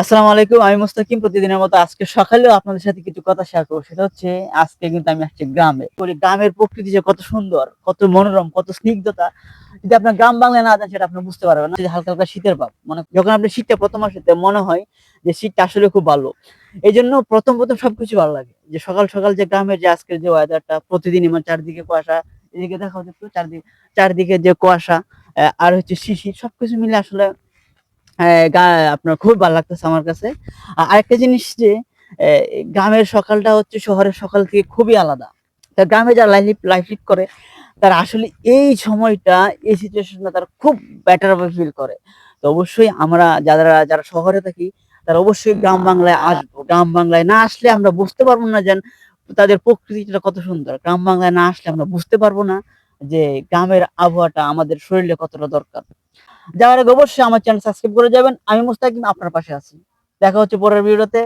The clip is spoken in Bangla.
আসসালামু আলাইকুম। আমি মুস্তাকিম। প্রতিদিনের মতো আজকে সকালেও আপনাদের সাথে কিছু কথা শেয়ার করব। সেটা হচ্ছে আজকে কিন্তু আমি আসছি গ্রামে। গ্রামের প্রকৃতি যে কত সুন্দর, কত মনোরম, কত স্নিগ্ধতা। যদি আপনার গ্রাম বাংলায় না যান সেটা আপনি বুঝতে পারবেন না। যে হালকা, হালকা শীতের ভাব। মানে যখন আপনি শীতটা ১ম আসে মনে হয় যে শীতটা আসলে খুব ভালো। এজন্য ১ম সবকিছু ভালো লাগে। যে সকাল, সকাল যে গ্রামের যে আজকের যে ওয়েদারটা প্রতিদিনই মানে চারদিকে কুয়াশা। এদিকে দেখাও তো একটু চারদিকে যে কুয়াশা আর হচ্ছে শিশির সবকিছু মিলে আসলে হ্যাঁ, আপনার খুবই ভাল লাগতেছে আমার কাছে। আরেকটা জিনিস যে এ গ্রামের সকালটা হচ্ছে শহরের সকাল থেকে খুবই আলাদা। তা গ্রামে যারা লাইফ লিড করে তারা আসলে এই সময়টা, এই সিচুয়েশনটা তারা খুব বেটার ভাবে ফিল করে। তো অবশ্যই আমরা যারা শহরে থাকি তারা অবশ্যই গ্রাম বাংলায় আসবো। গ্রাম বাংলায় না আসলে আমরা বুঝতে পারবো না তাদের প্রকৃতিটা কত সুন্দর। গ্রাম বাংলায় না আসলে আমরা বুঝতে পারবো না যে গ্রামের আবহাওয়াটা আমাদের শরীরে কতটা দরকার। যাওয়ার আগে অবশ্যই আমার চ্যানেল সাবস্ক্রাইব করে যাবেন। আমি মুস্তাকিম আপনার পাশে আছি। দেখা হচ্ছে পরের ভিডিওতে।